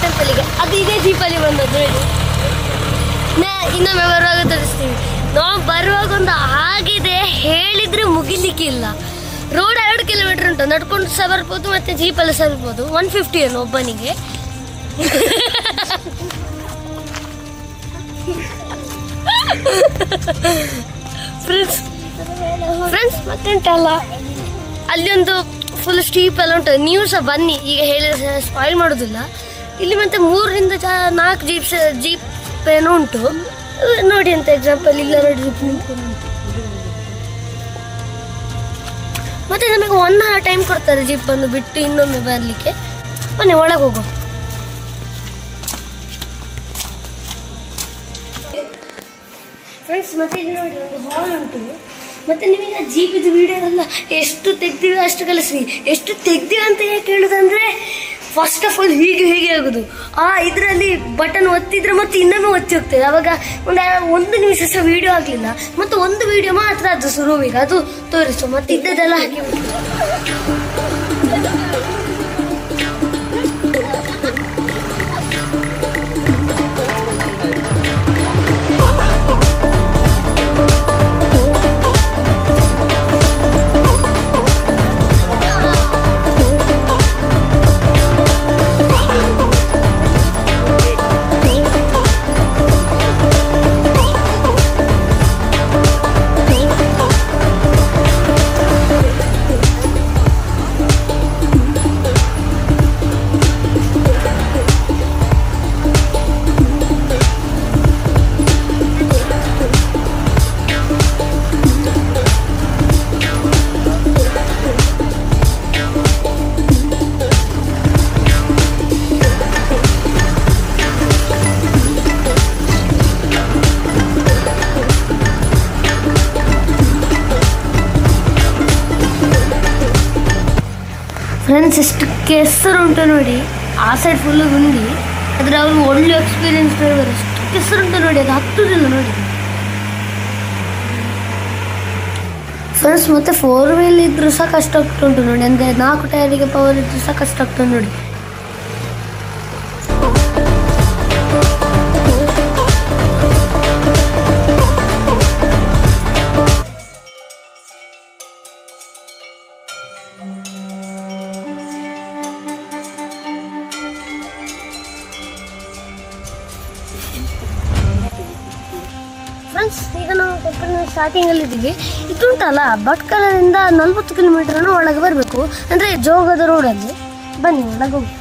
ಟೆಂಪಲ್ಗೆ. ಅದು ಇದೇ ಜೀಪಲ್ಲಿ ಬಂದದ್ದು. ಇನ್ನೊಮ್ಮೆ ಬರುವಾಗ ತೋರಿಸ್ತೀವಿ. ನಾವು ಬರುವಾಗ ಒಂದು ಆಗಿದೆ ಹೇಳಿದ್ರೆ ಮುಗಿಲಿಕ್ಕಿಲ್ಲ. ರೋಡ್ 2 ಕಿಲೋಮೀಟರ್ ಉಂಟು, ನಡ್ಕೊಂಡು ಸಹ ಬರ್ಬೋದು ಮತ್ತೆ ಜೀಪಲ್ಲಿ ಸಹ ಬರ್ಬೋದು. 150 ಏನು ಒಬ್ಬನಿಗೆ. ಫ್ರೆಂಡ್ಸ್ ಮತ್ತೆ ಉಂಟಲ್ಲ ಅಲ್ಲಿ ಒಂದು ಫುಲ್ ಸ್ಟೀಪ್ ಎಲ್ಲ ಉಂಟು. ನೀವು ಸಹ ಬನ್ನಿ, ಈಗ ಹೇಳಿ ಸ್ಪಾಯ್ಲ್ ಮಾಡೋದಿಲ್ಲ. ಇಲ್ಲಿ ಮತ್ತೆ 3ರಿಂದ 4 ಜೀಪ್ ಏನೋ ಉಂಟು ನೋಡಿ. ಅಂತ ಎಕ್ಸಾಂಪಲ್ ಇಲ್ಲ ನೋಡಿ, ಜೀಪ್ ನಿಂತ್ಕೊಂಡು ಮತ್ತೆ ನಮಗೆ 1 hour ಟೈಮ್ ಕೊಡ್ತಾರೆ ಜೀಪ್ ಬಂದು ಬಿಟ್ಟು ಇನ್ನೊಮ್ಮೆ ಬರಲಿಕ್ಕೆ. ಬನ್ನಿ ಒಳಗೆ ಹೋಗೋ. ಫ್ರೆಂಡ್ಸ್ ಮತ್ತೆ ಇಲ್ಲಿ ನೋಡಿ ಒಂದು ಹಾಲ್ ಉಂಟು. ಮತ್ತೆ ನೀವೀಗ ಜೀಪಿದು ವಿಡಿಯೋ ಎಲ್ಲ ಎಷ್ಟು ತೆಗ್ದೀವಿ ಅಷ್ಟು ಕಲಿಸ್ರಿ. ಎಷ್ಟು ತೆಗ್ದೀವಿ ಅಂತ ಯಾಕೆ ಹೇಳುದಂದ್ರೆ, ಫಸ್ಟ್ ಆಫ್ ಆಲ್ ಹೀಗೆ ಆಗೋದು. ಇದರಲ್ಲಿ ಬಟನ್ ಒತ್ತಿದ್ರೆ ಮತ್ತೆ ಇನ್ನೊಮ್ಮೆ ಒತ್ತಿ ಹೋಗ್ತದೆ. ಅವಾಗ 1 ನಿಮಿಷ ಸಹ ವಿಡಿಯೋ ಆಗಲಿಲ್ಲ. ಮತ್ತೆ ಒಂದು ವಿಡಿಯೋ ಮಾತ್ರ ಅದು ಶುರುವಿಗೆ ಅದು ತೋರಿಸು. ಮತ್ತೆ ಇದ್ದದೆಲ್ಲ ಹಾಕಿ ಫ್ರೆಂಡ್ಸ್ ಎಷ್ಟು ಕೆಸರು ಉಂಟು ನೋಡಿ. ಆ ಸೈಡ್ ಫುಲ್ಲು ಗುಂಡಿ, ಆದರೆ ಅವರು ಒಳ್ಳೆ ಎಕ್ಸ್ಪೀರಿಯನ್ಸ್ ಡ್ರೈವರ್. ಎಷ್ಟು ಕೆಸರು ಉಂಟು ನೋಡಿ, ಅದು ಹತ್ತುದಿಲ್ಲ ನೋಡಿ. ಫ್ರೆಂಡ್ಸ್ ಮತ್ತೆ 4 wheel ಇದ್ರೂ ಸಹ ಕಷ್ಟ ಆಗ್ತುಂಟು ನೋಡಿ. ಅಂದರೆ 4 ಟೈರಿಗೆ ಪವರ್ ಇದ್ರೂ ಸಹ ಕಷ್ಟ ಆಗ್ತದೆ ನೋಡಿ. ಫ್ರೆಂಡ್ಸ್ ಈಗ ನಾವು ಟೆಂಪಲ್ ಸ್ಟಾರ್ಟಿಂಗಲ್ಲಿ ಇದ್ದೀವಿ. ಇದುಂಟಲ್ಲ ಭಟ್ಕಳದಿಂದ 40 ಕಿಲೋಮೀಟರ್ನ ಒಳಗೆ ಬರಬೇಕು. ಅಂದರೆ ಜೋಗದ ರೋಡಲ್ಲಿ. ಬನ್ನಿ ಒಳಗೆ ಹೋಗಿ.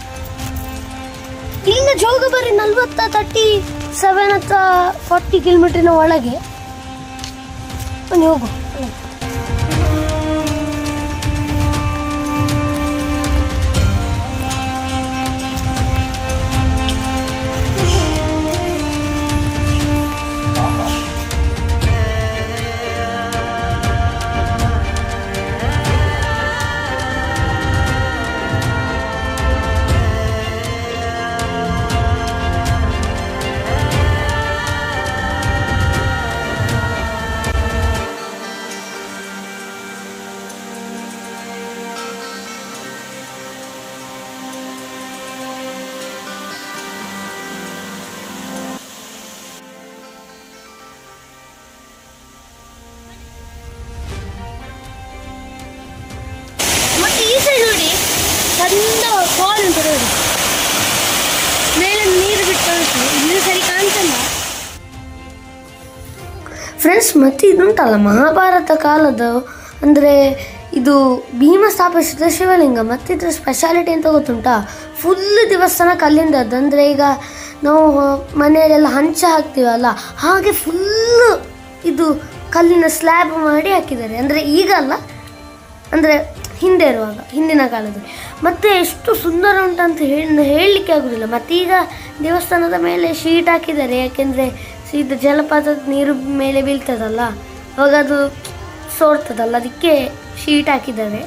ಇಲ್ಲಿಂದ ಜೋಗ ಬರೀ 37 ಅಥವಾ 40 ಕಿಲೋಮೀಟರ್ನ ಒಳಗೆ. ಬನ್ನಿ ಹೋಗು. ಚಂದ ಫಾಲ್ ಉಂಟು ನೋಡಿ. ಮೇಲೆ ನೀರು ಬಿಟ್ಟು ಇಲ್ಲಿ ಸರಿ ಕಾಣ್ತಲ್ಲ. ಫ್ರೆಂಡ್ಸ್ ಮತ್ತೆ ಇದುಂಟಲ್ಲ ಮಹಾಭಾರತ ಕಾಲದ, ಅಂದರೆ ಇದು ಭೀಮ ಸ್ಥಾಪಿಸಿದ ಶಿವಲಿಂಗ. ಮತ್ತು ಇದರ ಸ್ಪೆಷಾಲಿಟಿ ಅಂತ ಗೊತ್ತುಂಟಾ? ಫುಲ್ ದೇವಸ್ಥಾನ ಕಲ್ಲಿಂದದ್ದು. ಅಂದರೆ ಈಗ ನಾವು ಮನೆಯಲ್ಲೆಲ್ಲ ಹಂಚ ಹಾಕ್ತೀವಲ್ಲ, ಹಾಗೆ ಫುಲ್ಲು ಇದು ಕಲ್ಲಿನ ಸ್ಲ್ಯಾಬ್ ಮಾಡಿ ಹಾಕಿದ್ದಾರೆ. ಅಂದರೆ ಈಗ ಅಲ್ಲ, ಅಂದರೆ ಹಿಂದೆ ಇರುವಾಗ, ಹಿಂದಿನ ಕಾಲದಲ್ಲಿ. ಮತ್ತು ಎಷ್ಟು ಸುಂದರ ಉಂಟಂತ ಹೇಳಲಿಕ್ಕೆ ಆಗೋದಿಲ್ಲ. ಮತ್ತು ಈಗ ದೇವಸ್ಥಾನದ ಮೇಲೆ ಶೀಟ್ ಹಾಕಿದ್ದಾರೆ. ಯಾಕೆಂದರೆ ಸೀದಾ ಜಲಪಾತದ ನೀರು ಮೇಲೆ ಬೀಳ್ತದಲ್ಲ, ಅವಾಗ ಅದು ಸೋರ್ತದಲ್ಲ, ಅದಕ್ಕೆ ಶೀಟ್ ಹಾಕಿದ್ದಾರೆ.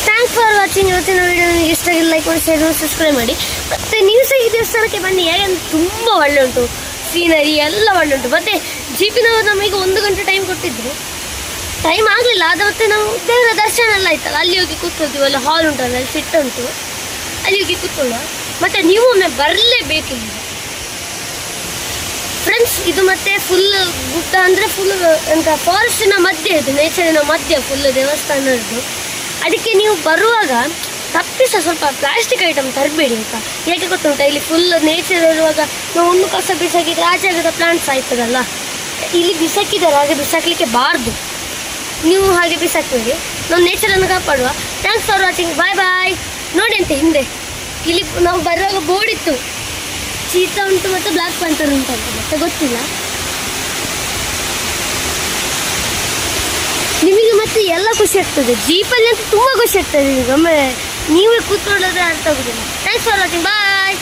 Thanks for watching. ಇವತ್ತಿನ ವಿಡಿಯೋ ನಿಮಗೆ ಇಷ್ಟ ಆಗಿಲ್ಲ ಲೈಕ್ ಮಾಡಿ ಶೇರ್ ಮಾಡಿ ಸಬ್ಸ್ಕ್ರೈಬ್ ಮಾಡಿ. ಮತ್ತು ನೀವು ಸಹ ಈ ದೇವಸ್ಥಾನಕ್ಕೆ ಬನ್ನಿ, ಯಾಕಂದ್ರೆ ತುಂಬ ಒಳ್ಳೆ ಉಂಟು, ಸೀನರಿ ಎಲ್ಲ ಒಳ್ಳೆ ಉಂಟು. ಮತ್ತು ಜೀಪಿನವರು ನಮಗೆ 1 ಗಂಟೆ ಟೈಮ್ ಕೊಟ್ಟಿದ್ರು, ಟೈಮ್ ಆಗಲಿಲ್ಲ. ಅದು ಮತ್ತೆ ನಾವು ದೇವರ ದರ್ಶನ ಎಲ್ಲ ಆಯ್ತಲ್ಲ, ಅಲ್ಲಿ ಹೋಗಿ ಕೂತ್ಕೊಳ್ತೀವಿ, ಅಲ್ಲಿ ಹಾಲ್ ಉಂಟಲ್ಲ, ಅಲ್ಲಿ ಸಿಟ್ ಉಂಟು, ಅಲ್ಲಿ ಹೋಗಿ ಕೂತ್ಕೊಳ್ಳುವ. ಮತ್ತು ನೀವು ಒಮ್ಮೆ ಬರಲೇಬೇಕು ಇಲ್ಲಿ ಫ್ರೆಂಡ್ಸ್. ಇದು ಮತ್ತೆ ಫುಲ್ ಗುಡ್ಡ, ಅಂದರೆ ಫುಲ್ ಎಂತ ಫಾರೆಸ್ಟಿನ ಮಧ್ಯೆ ಇದು, ನೇಚರಿನ ಮಧ್ಯೆ ಫುಲ್ ದೇವಸ್ಥಾನದ್ದು. ಅದಕ್ಕೆ ನೀವು ಬರುವಾಗ ತಪ್ಪಿಸ ಸ್ವಲ್ಪ ಪ್ಲಾಸ್ಟಿಕ್ ಐಟಮ್ ತರಬೇಡಿ ಆಯಿತಾ. ಯಾಕೆ ಗೊತ್ತುಂಟ, ಇಲ್ಲಿ ಫುಲ್ ನೇಚರ್ ಇರುವಾಗ ನಾವು ಒಂದು ಕಸ ಬಿಸಾಕಿದ್ರೆ ಆಚೆ ಆಗದ ಪ್ಲಾಂಟ್ಸ್ ಆಯ್ತದಲ್ಲ, ಇಲ್ಲಿ ಬಿಸಾಕಿದ್ದಾರೆ, ಹಾಗೆ ಬಿಸಾಕಲಿಕ್ಕೆ ಬಾರ್ದು. ನೀವು ಹಾಗೆ ಬಿಸಾಕಬೇಡಿ, ನಾವು ನೇಚರನ್ನು ಕಾಪಾಡುವ. ಥ್ಯಾಂಕ್ಸ್ ಫಾರ್ ವಾಚಿಂಗ್, ಬಾಯ್ ಬಾಯ್. ನೋಡಿ ಅಂತ ಹಿಂದೆ ಇಲ್ಲಿ ನಾವು ಬರುವಾಗ ಬೋರ್ಡ್ ಇತ್ತು, ಚೀತಾ ಉಂಟು ಮತ್ತು ಬ್ಲ್ಯಾಕ್ ಪ್ಯಾಂಥರ್ ಉಂಟು ಅಂತ, ಮತ್ತೆ ಗೊತ್ತಿಲ್ಲ ನಿಮಗೆ. ಮತ್ತೆ ಎಲ್ಲ ಖುಷಿ ಆಗ್ತದೆ ಜೀಪಲ್ಲಿ ಅಂತ, ತುಂಬ ಖುಷಿ ಆಗ್ತದೆ. ಈಗ ಒಮ್ಮೆ ನೀವೇ ಕೂತ್ಕೊಳ್ಳೋದ್ರೆ ಅರ್ಥ ಆಗೋದಿಲ್ಲ. Thanks for watching, bye.